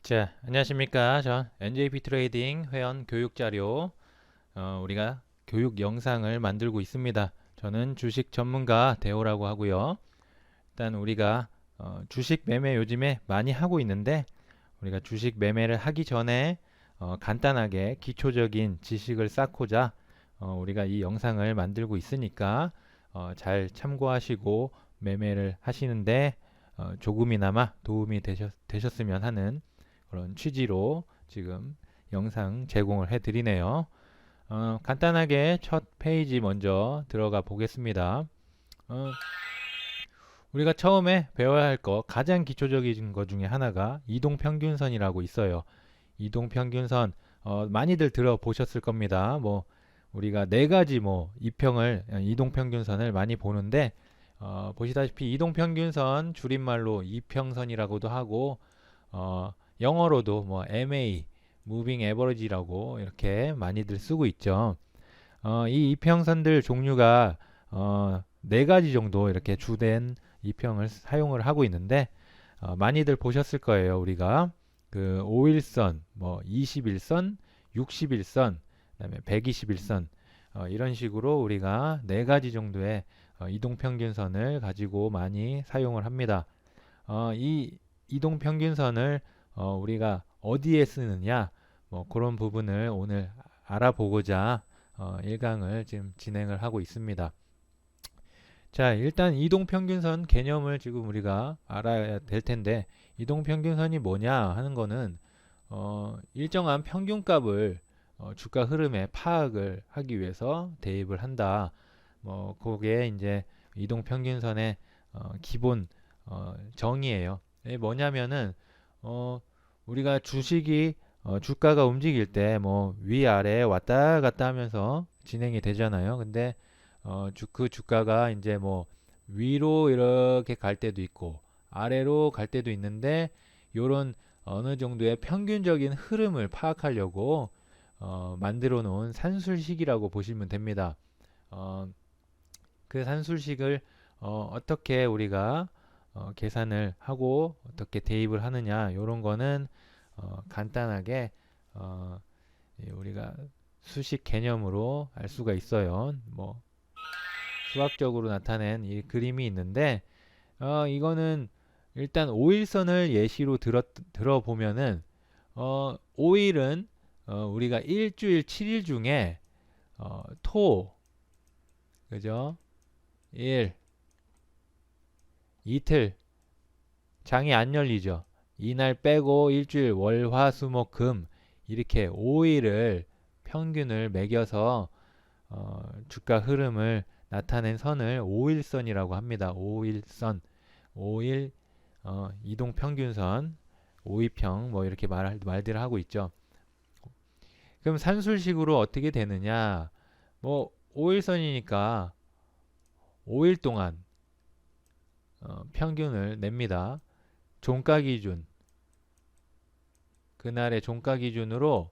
자, 안녕하십니까. 전 NJP 트레이딩 회원 교육 자료, 우리가 교육 영상을 만들고 있습니다. 저는 주식 전문가 대호라고 하고요. 일단 우리가 주식 매매 요즘에 많이 하고 있는데, 우리가 주식 매매를 하기 전에 간단하게 기초적인 지식을 쌓고자 우리가 이 영상을 만들고 있으니까 잘 참고하시고 매매를 하시는데 조금이나마 도움이 되셨으면 하는 그런 취지로 지금 영상 제공을 해드리네요. 간단하게 첫 페이지 먼저 들어가 보겠습니다. 어, 우리가 처음에 배워야 할 거 가장 기초적인 것 중에 하나가 이동평균선이라고 있어요. 이동평균선 많이들 들어보셨을 겁니다. 뭐 우리가 네 가지 뭐 이평을 이동평균선을 많이 보는데 보시다시피 이동평균선 줄임말로 이평선이라고도 하고 영어로도 뭐 MA, Moving Average라고 이렇게 많이들 쓰고 있죠. 이 이평선들 종류가 네 가지 정도 이렇게 주된 이평을 사용을 하고 있는데 많이들 보셨을 거예요. 우리가 그 5일선, 뭐 21선, 61선, 그다음에 121선 이런 식으로 우리가 네 가지 정도의 이동평균선을 가지고 많이 사용을 합니다. 이 이동평균선을 우리가 어디에 쓰느냐 뭐 그런 부분을 오늘 알아보고자 1강을 지금 진행을 하고 있습니다. 자, 일단 이동평균선 개념을 지금 우리가 알아야 될 텐데 이동평균선이 뭐냐 하는 거는 일정한 평균값을 주가 흐름의 파악을 하기 위해서 대입을 한다. 뭐 그게 이제 이동평균선의 기본 정의예요. 이게 뭐냐면은 우리가 주식이 주가가 움직일 때 뭐 위아래 왔다 갔다 하면서 진행이 되잖아요. 근데 그 주가가 이제 뭐 위로 이렇게 갈 때도 있고 아래로 갈 때도 있는데 요런 어느 정도의 평균적인 흐름을 파악하려고 만들어 놓은 산술식이라고 보시면 됩니다. 어, 그 산술식을 어떻게 우리가 계산을 하고 어떻게 대입을 하느냐 요런 거는 간단하게 우리가 수식 개념으로 알 수가 있어요. 뭐 수학적으로 나타낸 이 그림이 있는데 이거는 일단 5일선을 예시로 들어보면은 5일은 우리가 일주일 7일 중에 토, 그죠? 일, 이틀 장이 안 열리죠. 이날 빼고 일주일 월, 화, 수, 목, 금 이렇게 5일을 평균을 매겨서 주가 흐름을 나타낸 선을 5일선이라고 합니다. 5일선, 5일 이동 평균선, 5위평 뭐 이렇게 말들을 하고 있죠. 그럼 산술식으로 어떻게 되느냐? 뭐 5일선이니까 5일 동안 평균을 냅니다. 종가 기준, 그날의 종가 기준으로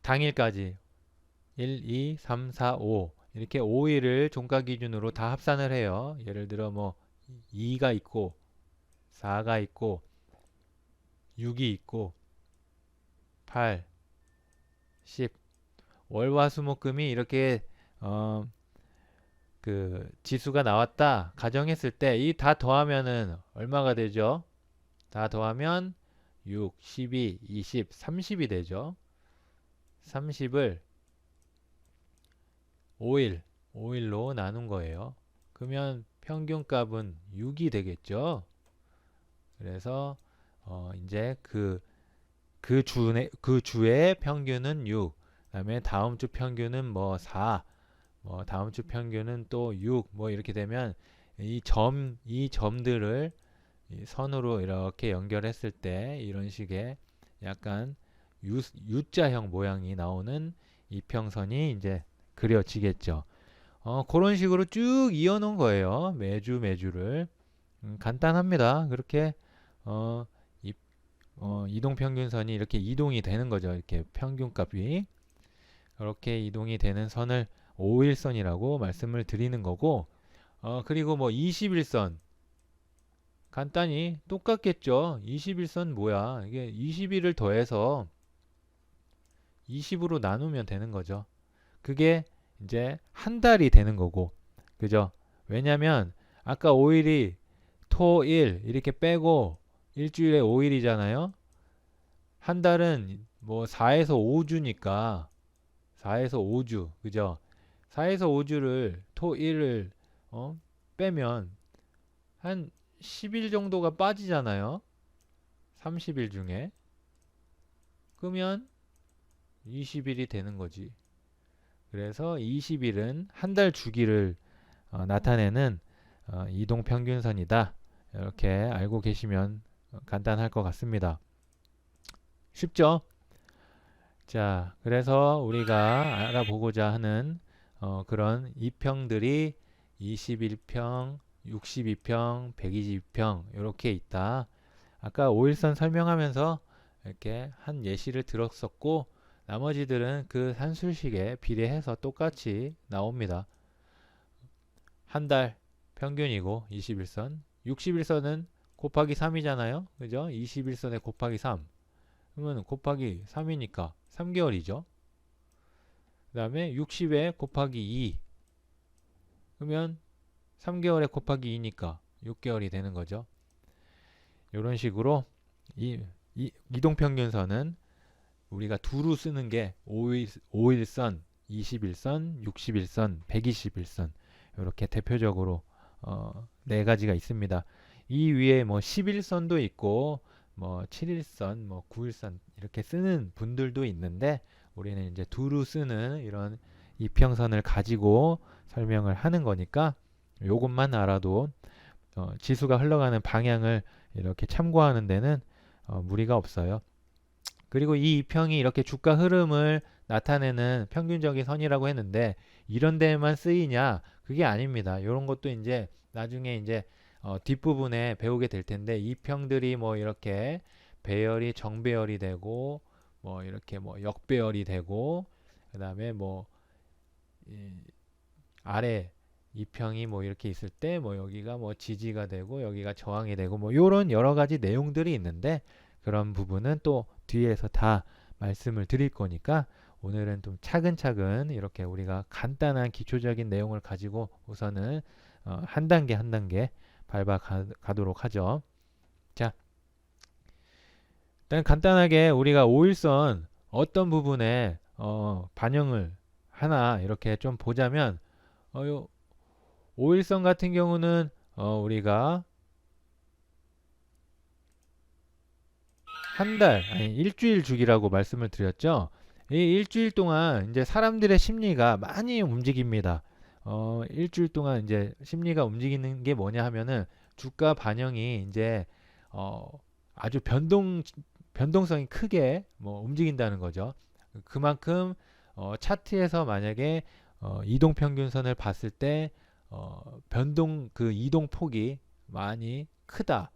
당일까지 1, 2, 3, 4, 5 이렇게 5일을 종가 기준으로 다 합산을 해요. 예를 들어 뭐 2가 있고 4가 있고 6이 있고 8, 10 월화수목금이 이렇게 그 지수가 나왔다 가정했을 때 이 다 더하면은 얼마가 되죠? 다 더하면 6, 12, 20, 30이 되죠. 30을 5일, 5일로 나눈 거예요. 그러면 평균값은 6이 되겠죠. 그래서 이제 그 주의 평균은 6, 그다음에 다음 주 평균은 뭐 4, 뭐 다음 주 평균은 또 6, 뭐 이렇게 되면 이 점들을 이 선으로 이렇게 연결했을 때 이런 식의 약간 U자형 모양이 나오는 이평선이 이제 그려지겠죠. 그런 식으로 쭉 이어놓은 거예요. 매주를. 간단합니다. 그렇게 어, 이, 이동평균선이 이렇게 이동이 되는 거죠. 이렇게 평균값이. 그렇게 이동이 되는 선을 5일선이라고 말씀을 드리는 거고, 그리고 뭐 21선, 간단히 똑같겠죠. 21선 뭐야? 이게 21을 더해서 20으로 나누면 되는 거죠. 그게 이제 한 달이 되는 거고. 그죠? 왜냐면 아까 5일이 토, 일 이렇게 빼고 일주일에 5일이잖아요. 한 달은 뭐 4에서 5주니까 4에서 5주. 그죠? 4에서 5주를 토, 일을 빼면 한 10일 정도가 빠지잖아요. 30일 중에. 그러면 20일이 되는 거지. 그래서 20일은 한 달 주기를 나타내는 이동평균선이다. 이렇게 알고 계시면 간단할 것 같습니다. 쉽죠? 자, 그래서 우리가 알아보고자 하는 그런 이평들이 21평, 62평, 122평 이렇게 있다. 아까 5일선 설명하면서 이렇게 한 예시를 들었었고 나머지들은 그 산술식에 비례해서 똑같이 나옵니다. 한 달 평균이고 21선, 61선은 곱하기 3이잖아요. 그죠? 21선에 곱하기 3. 그러면 곱하기 3이니까 3개월이죠. 그 다음에 60에 곱하기 2. 그러면 3개월에 곱하기 2니까 6개월이 되는 거죠. 이런 식으로 이동평균선은 우리가 두루 쓰는 게 5일선, 21선, 61선, 121선 이렇게 대표적으로 네 가지가 있습니다. 이 위에 뭐 11선도 있고 뭐 7일선, 뭐 9일선 이렇게 쓰는 분들도 있는데 우리는 이제 두루 쓰는 이런 이평선을 가지고 설명을 하는 거니까 요것만 알아도 지수가 흘러가는 방향을 이렇게 참고하는 데는 무리가 없어요. 그리고 이 이평이 이렇게 주가 흐름을 나타내는 평균적인 선이라고 했는데 이런 데에만 쓰이냐? 그게 아닙니다. 이런 것도 이제 나중에 이제 뒷부분에 배우게 될 텐데 이평들이 뭐 이렇게 배열이 정배열이 되고 뭐 이렇게 뭐 역배열이 되고 그다음에 뭐 아래 이평이 뭐 이렇게 있을 때 뭐 여기가 뭐 지지가 되고 여기가 저항이 되고 뭐 요런 여러 가지 내용들이 있는데 그런 부분은 또 뒤에서 다 말씀을 드릴 거니까 오늘은 좀 차근차근 이렇게 우리가 간단한 기초적인 내용을 가지고 우선은 한 단계 한 단계 밟아 가도록 하죠. 자, 일단 간단하게 우리가 5일선 어떤 부분에 반영을 하나 이렇게 좀 보자면 요 5일선 같은 경우는 우리가 한 달, 아니 일주일 주기라고 말씀을 드렸죠. 이 일주일 동안 이제 사람들의 심리가 많이 움직입니다. 일주일 동안 이제 심리가 움직이는 게 뭐냐 하면은 주가 반영이 이제 아주 변동성이 크게 뭐 움직인다는 거죠. 그만큼 차트에서 만약에 이동 평균선을 봤을 때 그 이동 폭이 많이 크다.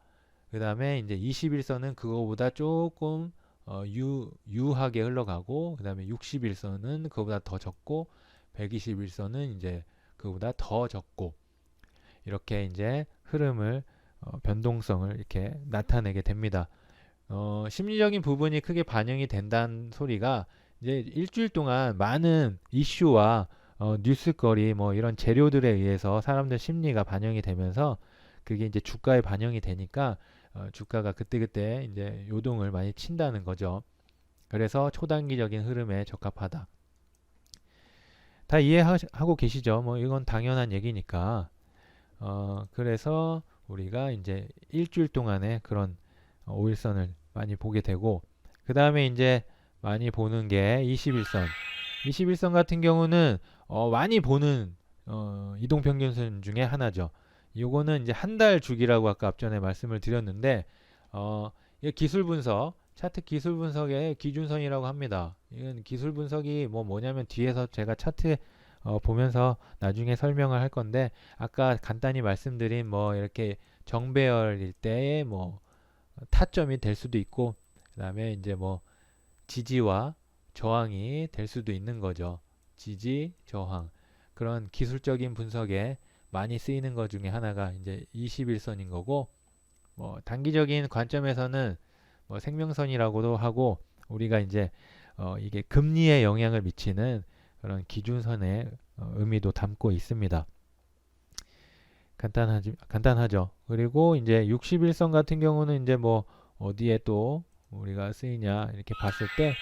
그 다음에 이제 21선은 그거보다 조금 유하게 흘러가고 그 다음에 61선은 그거보다 더 적고 121선은 이제 그거보다 더 적고 이렇게 이제 흐름을 변동성을 이렇게 나타내게 됩니다. 심리적인 부분이 크게 반영이 된다는 소리가 이제 일주일 동안 많은 이슈와 뉴스거리 뭐 이런 재료들에 의해서 사람들 심리가 반영이 되면서 그게 이제 주가에 반영이 되니까 주가가 그때그때 이제 요동을 많이 친다는 거죠. 그래서 초단기적인 흐름에 적합하다. 다 이해하고 계시죠? 뭐 이건 당연한 얘기니까. 그래서 우리가 이제 일주일 동안의 그런 5일선을 많이 보게 되고 그 다음에 이제 많이 보는 게 21선. 21선 같은 경우는 많이 보는 이동평균선 중에 하나죠. 요거는 이제 한 달 주기라고 아까 앞전에 말씀을 드렸는데 이 기술 분석, 차트 기술 분석의 기준선이라고 합니다. 이건 기술 분석이 뭐냐면 뒤에서 제가 차트 보면서 나중에 설명을 할 건데 아까 간단히 말씀드린 뭐 이렇게 정배열일 때의 뭐 타점이 될 수도 있고 그다음에 이제 뭐 지지와 저항이 될 수도 있는 거죠. 지지, 저항. 그런 기술적인 분석에 많이 쓰이는 것 중에 하나가 이제 21선인 거고 뭐 단기적인 관점에서는 뭐 생명선이라고도 하고 우리가 이제 이게 금리에 영향을 미치는 그런 기준선의 의미도 담고 있습니다. 간단하죠. 그리고 이제 61선 같은 경우는 이제 뭐 어디에 또 우리가 쓰이냐 이렇게 봤을 때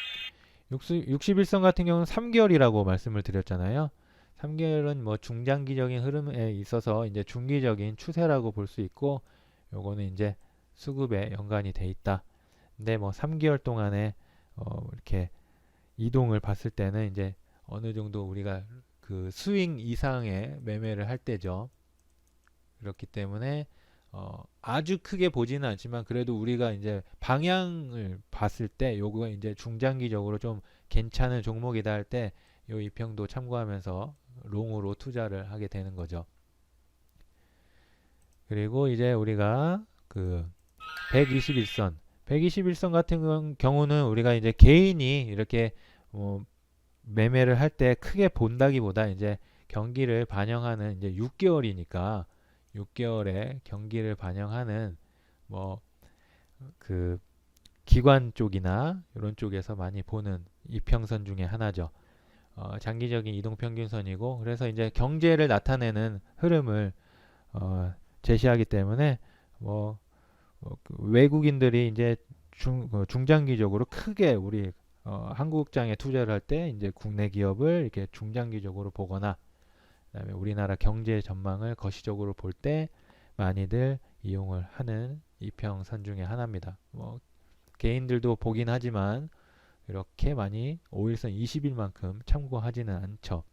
61선 같은 경우는 3개월이라고 말씀을 드렸잖아요. 3개월은 뭐 중장기적인 흐름에 있어서 이제 중기적인 추세라고 볼 수 있고 요거는 이제 수급에 연관이 돼 있다. 근데 뭐 3개월 동안에 이렇게 이동을 봤을 때는 이제 어느 정도 우리가 그 스윙 이상의 매매를 할 때죠. 그렇기 때문에 아주 크게 보지는 않지만 그래도 우리가 이제 방향을 봤을 때 요거 이제 중장기적으로 좀 괜찮은 종목이다 할 때 요 이평도 참고하면서 롱으로 투자를 하게 되는 거죠. 그리고 이제 우리가 그 121선 같은 경우는 우리가 이제 개인이 이렇게 매매를 할 때 크게 본다기보다 이제 경기를 반영하는 이제 6개월이니까 6개월의 경기를 반영하는 뭐 그 기관 쪽이나 이런 쪽에서 많이 보는 이평선 중에 하나죠. 장기적인 이동평균선이고 그래서 이제 경제를 나타내는 흐름을 제시하기 때문에 뭐 그 외국인들이 이제 중장기적으로 크게 우리 한국장에 투자를 할 때 이제 국내 기업을 이렇게 중장기적으로 보거나 그다음에 우리나라 경제 전망을 거시적으로 볼 때 많이들 이용을 하는 이평선 중에 하나입니다. 뭐 개인들도 보긴 하지만 이렇게 많이 5일선 20일만큼 참고하지는 않죠.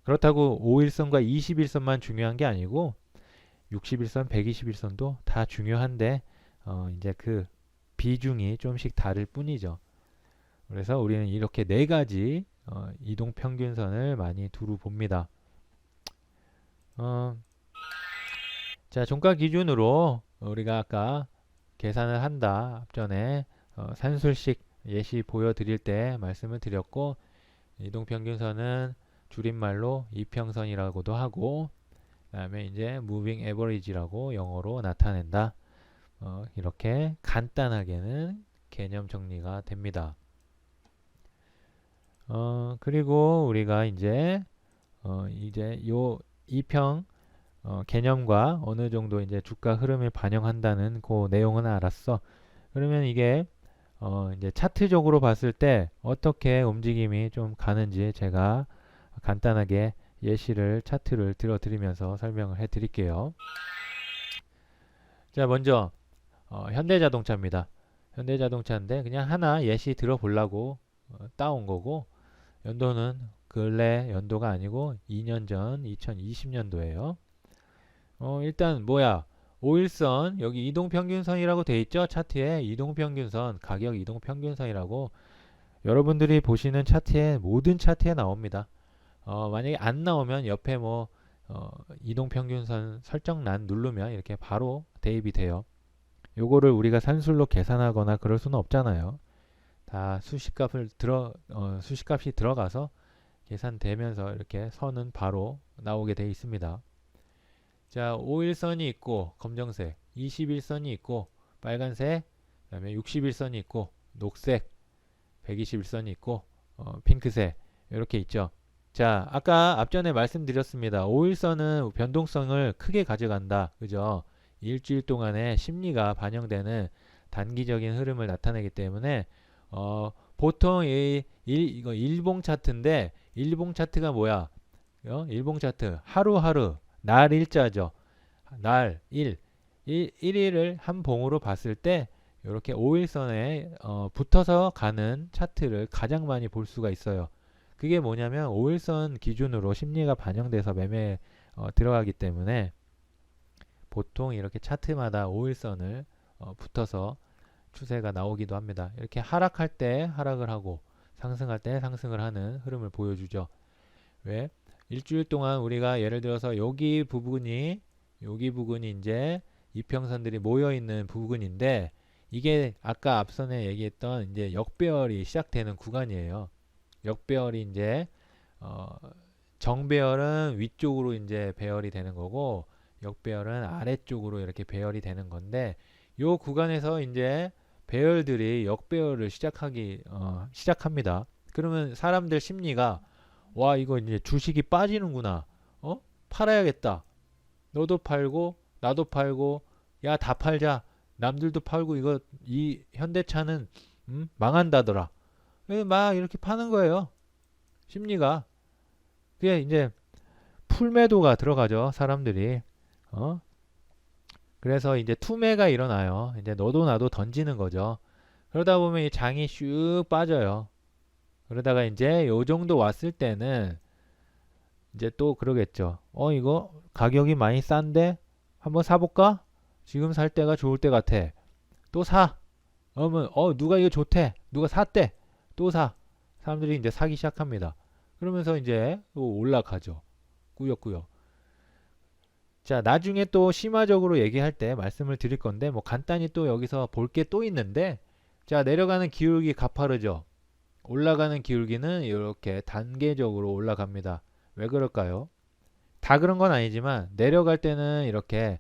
그렇다고 5일선과 21선만 중요한 게 아니고 60일선, 121선도 다 중요한데 이제 그 비중이 좀씩 다를 뿐이죠. 그래서 우리는 이렇게 네 가지 이동 평균선을 많이 두루 봅니다. 자, 종가 기준으로 우리가 아까 계산을 한다 앞전에 산술식 예시 보여드릴 때 말씀을 드렸고 이동 평균선은 줄임말로 이평선이라고도 하고 그다음에 이제 moving average라고 영어로 나타낸다. 이렇게 간단하게는 개념 정리가 됩니다. 그리고 우리가 이제 요 이평 개념과 어느 정도 이제 주가 흐름을 반영한다는 그 내용은 알았어. 그러면 이게 이제 차트적으로 봤을 때 어떻게 움직임이 좀 가는지 제가 간단하게 예시를 차트를 들어드리면서 설명을 해 드릴게요. 자, 먼저 현대자동차입니다. 현대자동차인데 그냥 하나 예시 들어보려고 따온 거고 연도는 근래 연도가 아니고 2년 전 2020년도예요. 일단 뭐야 5일선 여기 이동평균선이라고 돼 있죠. 차트에 이동평균선 가격 이동평균선이라고 여러분들이 보시는 차트에 모든 차트에 나옵니다. 만약에 안 나오면 옆에 뭐 이동평균선 설정란 누르면 이렇게 바로 대입이 돼요. 요거를 우리가 산술로 계산하거나 그럴 수는 없잖아요. 다 수식값이 들어가서 계산되면서 이렇게 선은 바로 나오게 돼 있습니다. 자, 5일선이 있고 검정색, 21선이 있고 빨간색, 그다음에 60일선이 있고 녹색, 121선이 있고 핑크색 이렇게 있죠. 자, 아까 앞전에 말씀드렸습니다. 5일선은 변동성을 크게 가져간다. 그죠? 일주일 동안의 심리가 반영되는 단기적인 흐름을 나타내기 때문에 보통 이거 일봉 차트인데 일봉 차트가 뭐야? 일봉 차트 하루하루 날 일자죠. 날 1일을 한 봉으로 봤을 때 이렇게 5일선에 붙어서 가는 차트를 가장 많이 볼 수가 있어요. 그게 뭐냐면 5일선 기준으로 심리가 반영돼서 매매에 들어가기 때문에 보통 이렇게 차트마다 5일선을 붙어서 추세가 나오기도 합니다. 이렇게 하락할 때 하락을 하고 상승할 때 상승을 하는 흐름을 보여주죠. 왜? 일주일 동안 우리가 예를 들어서 여기 부분이 이제 이평선들이 모여 있는 부분인데 이게 아까 앞선에 얘기했던 이제 역배열이 시작되는 구간이에요. 역배열이 이제 정배열은 위쪽으로 이제 배열이 되는 거고 역배열은 아래쪽으로 이렇게 배열이 되는 건데 요 구간에서 이제 배열들이 역배열을 시작합니다. 그러면 사람들 심리가 와 이거 이제 주식이 빠지는구나. 팔아야겠다. 너도 팔고 나도 팔고 야 다 팔자. 남들도 팔고 이거 이 현대차는 망한다더라. 그래서 막 이렇게 파는 거예요. 심리가. 그게 이제 풀매도가 들어가죠. 사람들이. 어? 그래서 이제 투매가 일어나요. 이제 너도 나도 던지는 거죠. 그러다 보면 이 장이 슉 빠져요. 그러다가 이제 요 정도 왔을 때는 이제 또 그러겠죠. 이거 가격이 많이 싼데 한번 사볼까? 지금 살 때가 좋을 때 같아. 또 사. 누가 이거 좋대. 누가 샀대. 또 사. 사람들이 이제 사기 시작합니다. 그러면서 이제 또 올라가죠. 꾸역꾸역. 자, 나중에 또 심화적으로 얘기할 때 말씀을 드릴 건데, 뭐 간단히 또 여기서 볼 게 또 있는데, 자, 내려가는 기울기 가파르죠. 올라가는 기울기는 이렇게 단계적으로 올라갑니다. 왜 그럴까요? 다 그런 건 아니지만, 내려갈 때는 이렇게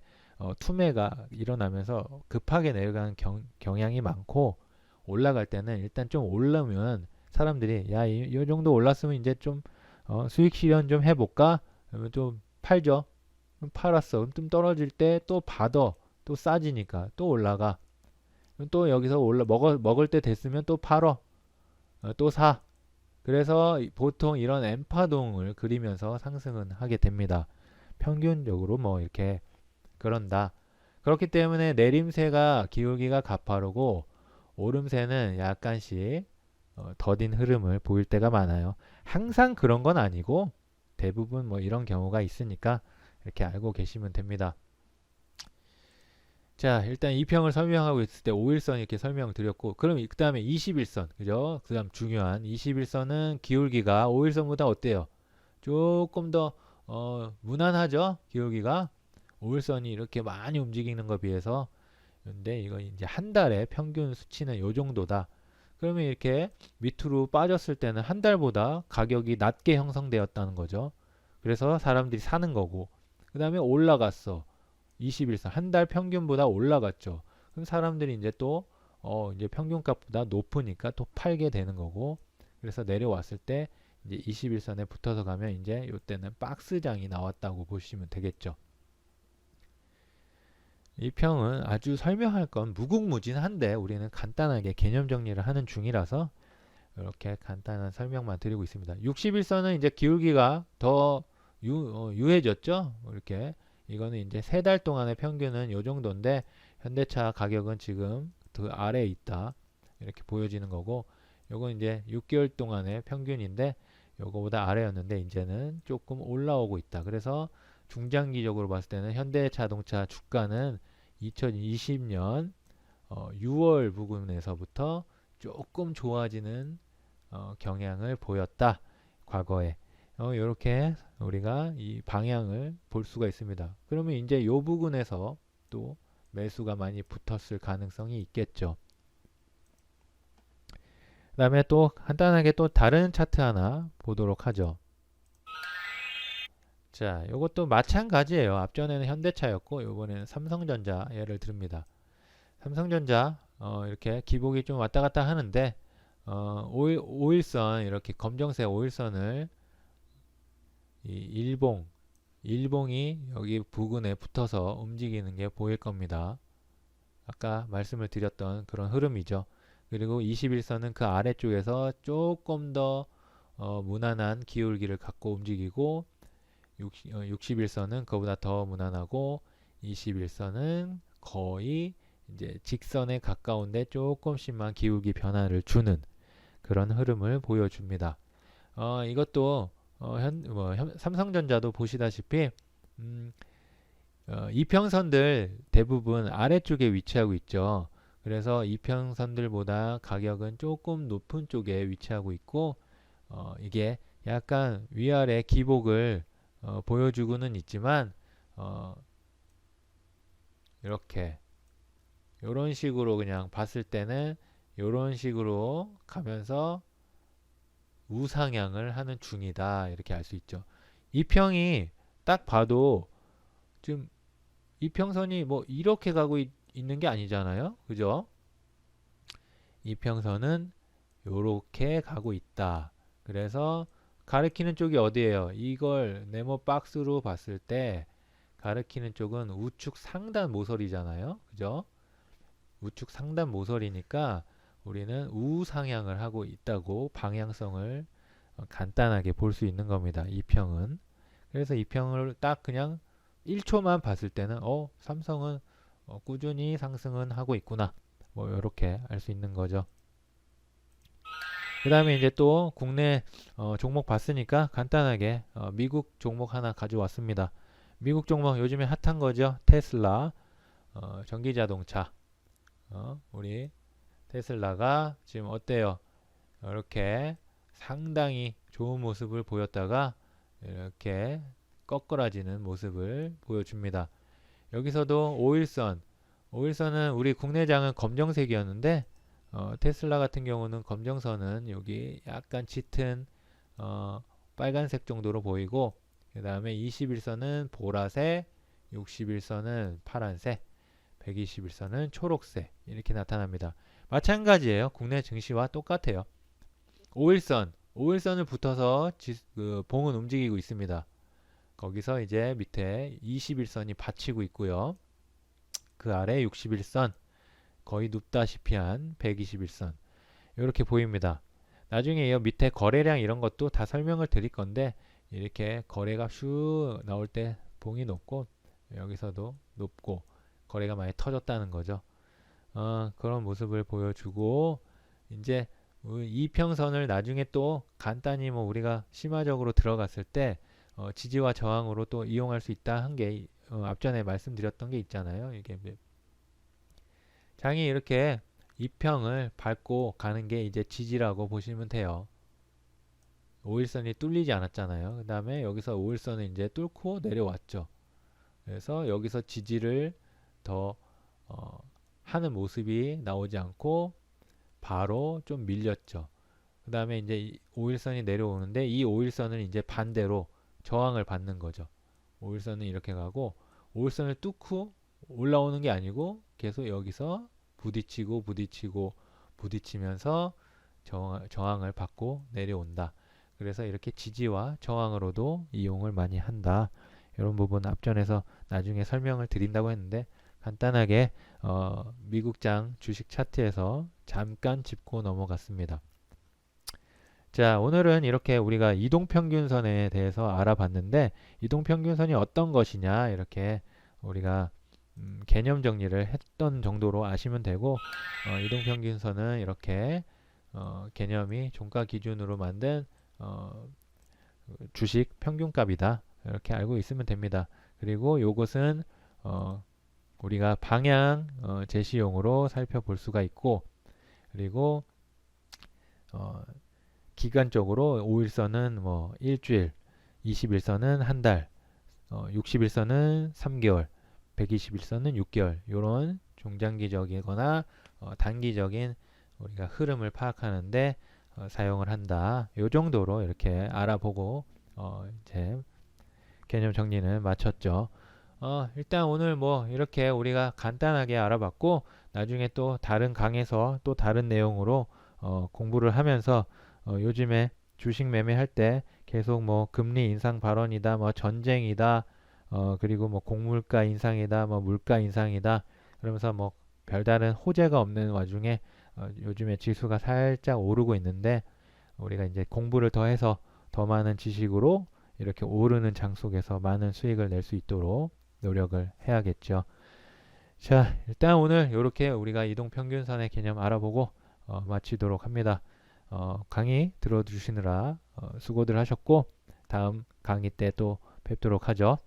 투매가 일어나면서 급하게 내려가는 경향이 많고, 올라갈 때는 일단 좀 올라오면 사람들이, 야, 이 정도 올랐으면 이제 좀 수익 실현 좀 해볼까? 그러면 좀 팔죠. 팔았어. 그럼 좀 떨어질 때 또 받아. 또 싸지니까 또 올라가. 그럼 또 여기서 먹을 때 됐으면 또 팔어. 또 사. 그래서 보통 이런 엠파동을 그리면서 상승은 하게 됩니다. 평균적으로 뭐 이렇게 그런다. 그렇기 때문에 내림세가 기울기가 가파르고 오름세는 약간씩 더딘 흐름을 보일 때가 많아요. 항상 그런 건 아니고 대부분 뭐 이런 경우가 있으니까 이렇게 알고 계시면 됩니다. 자, 일단 이평을 설명하고 있을 때 5일선 이렇게 설명드렸고, 그럼 그 다음에 21선, 그죠? 그 다음 중요한 21선은 기울기가 5일선보다 어때요? 조금 더, 무난하죠? 기울기가. 5일선이 이렇게 많이 움직이는 것에 비해서. 근데 이거 이제 한 달의 평균 수치는 요 정도다. 그러면 이렇게 밑으로 빠졌을 때는 한 달보다 가격이 낮게 형성되었다는 거죠. 그래서 사람들이 사는 거고, 그 다음에 올라갔어. 21선 한 달 평균보다 올라갔죠. 그럼 사람들이 이제 또 이제 평균값보다 높으니까 또 팔게 되는 거고, 그래서 내려왔을 때 이제 21선에 붙어서 가면 이제 이때는 박스장이 나왔다고 보시면 되겠죠. 이 평은 아주 설명할 건 무궁무진한데 우리는 간단하게 개념 정리를 하는 중이라서 이렇게 간단한 설명만 드리고 있습니다. 61선은 이제 기울기가 더 유해졌죠. 이렇게 이거는 이제 3달 동안의 평균은 요 정도인데 현대차 가격은 지금 그 아래에 있다. 이렇게 보여지는 거고 요건 이제 6개월 동안의 평균인데 요거보다 아래였는데 이제는 조금 올라오고 있다. 그래서 중장기적으로 봤을 때는 현대자동차 주가는 2020년 6월 부근에서부터 조금 좋아지는 경향을 보였다. 과거에. 이렇게 우리가 이 방향을 볼 수가 있습니다. 그러면 이제 이 부분에서 또 매수가 많이 붙었을 가능성이 있겠죠. 그 다음에 또 간단하게 또 다른 차트 하나 보도록 하죠. 자, 이것도 마찬가지예요. 앞전에는 현대차였고 이번에는 삼성전자 예를 듭니다. 삼성전자 이렇게 기복이 좀 왔다 갔다 하는데 5일선 이렇게 검정색 5일선을 이 일봉이 여기 부근에 붙어서 움직이는 게 보일 겁니다. 아까 말씀을 드렸던 그런 흐름이죠. 그리고 21선은 그 아래쪽에서 조금 더 무난한 기울기를 갖고 움직이고 61선은 그보다 더 무난하고 21선은 거의 이제 직선에 가까운데 조금씩만 기울기 변화를 주는 그런 흐름을 보여줍니다. 이것도 삼성전자도 보시다시피 이평선들 대부분 아래쪽에 위치하고 있죠. 그래서 이평선들보다 가격은 조금 높은 쪽에 위치하고 있고 이게 약간 위아래 기복을 보여주고는 있지만 이렇게 이런 식으로 그냥 봤을 때는 이런 식으로 가면서 우상향을 하는 중이다 이렇게 알 수 있죠. 이 평이 딱 봐도 좀 이평선이 뭐 이렇게 가고 있는 게 아니잖아요. 그죠? 이평선은 요렇게 가고 있다. 그래서 가리키는 쪽이 어디예요? 이걸 네모 박스로 봤을 때 가리키는 쪽은 우측 상단 모서리잖아요. 그죠? 우측 상단 모서리니까 우리는 우상향을 하고 있다고 방향성을 간단하게 볼 수 있는 겁니다. 이평은. 그래서 이평을 딱 그냥 1초만 봤을 때는 삼성은 꾸준히 상승은 하고 있구나. 뭐 이렇게 알 수 있는 거죠. 그 다음에 이제 또 국내 종목 봤으니까 간단하게 미국 종목 하나 가져왔습니다. 미국 종목 요즘에 핫한 거죠. 테슬라, 전기자동차. 우리 테슬라가 지금 어때요? 이렇게 상당히 좋은 모습을 보였다가 이렇게 꺾어라지는 모습을 보여줍니다. 여기서도 5일선은 우리 국내장은 검정색이었는데 테슬라 같은 경우는 검정선은 여기 약간 짙은 빨간색 정도로 보이고, 그 다음에 21선은 보라색, 61선은 파란색, 121선은 초록색 이렇게 나타납니다. 마찬가지예요. 국내 증시와 똑같아요. 5일선을 붙어서 그 봉은 움직이고 있습니다. 거기서 이제 밑에 21선이 받치고 있고요. 그 아래 61선, 거의 눕다시피 한 121선 이렇게 보입니다. 나중에 이 밑에 거래량 이런 것도 다 설명을 드릴 건데, 이렇게 거래가 슉 나올 때 봉이 높고 여기서도 높고 거래가 많이 터졌다는 거죠. 그런 모습을 보여주고, 이제 이평선을 나중에 또 간단히 뭐 우리가 심화적으로 들어갔을 때 지지와 저항으로 또 이용할 수 있다 한 게 앞전에 말씀드렸던 게 있잖아요. 이게 장이 이렇게 이평을 밟고 가는 게 이제 지지라고 보시면 돼요. 5일선이 뚫리지 않았잖아요. 그 다음에 여기서 5일선을 이제 뚫고 내려왔죠. 그래서 여기서 지지를 더 하는 모습이 나오지 않고 바로 좀 밀렸죠. 그 다음에 이제 5일선이 내려오는데 이 5일선을 이제 반대로 저항을 받는 거죠. 5일선은 이렇게 가고 5일선을 뚫고 올라오는 게 아니고 계속 여기서 부딪히면서 저항을 받고 내려온다. 그래서 이렇게 지지와 저항으로도 이용을 많이 한다. 이런 부분 앞전에서 나중에 설명을 드린다고 했는데 간단하게 미국장 주식 차트에서 잠깐 짚고 넘어갔습니다. 자, 오늘은 이렇게 우리가 이동평균선에 대해서 알아봤는데, 이동평균선이 어떤 것이냐 이렇게 우리가 개념 정리를 했던 정도로 아시면 되고, 이동평균선은 이렇게 개념이 종가 기준으로 만든 주식 평균값이다 이렇게 알고 있으면 됩니다. 그리고 이것은 우리가 방향 제시용으로 살펴볼 수가 있고, 그리고 기간적으로 5일선은 뭐 일주일, 21선은 한 달, 60일선은 3개월, 121선은 6개월 이런 중장기적이거나 단기적인 우리가 흐름을 파악하는데 사용을 한다. 이 정도로 이렇게 알아보고 이제 개념 정리는 마쳤죠. 일단 오늘 뭐 이렇게 우리가 간단하게 알아봤고, 나중에 또 다른 강에서 또 다른 내용으로 공부를 하면서 요즘에 주식 매매할 때 계속 뭐 금리 인상 발언이다, 뭐 전쟁이다, 그리고 뭐 곡물가 인상이다, 뭐 물가 인상이다, 그러면서 뭐 별다른 호재가 없는 와중에 요즘에 지수가 살짝 오르고 있는데, 우리가 이제 공부를 더 해서 더 많은 지식으로 이렇게 오르는 장 속에서 많은 수익을 낼 수 있도록 노력을 해야겠죠. 자, 일단 오늘 이렇게 우리가 이동평균선의 개념 알아보고 마치도록 합니다. 강의 들어주시느라 수고들 하셨고, 다음 강의 때 또 뵙도록 하죠.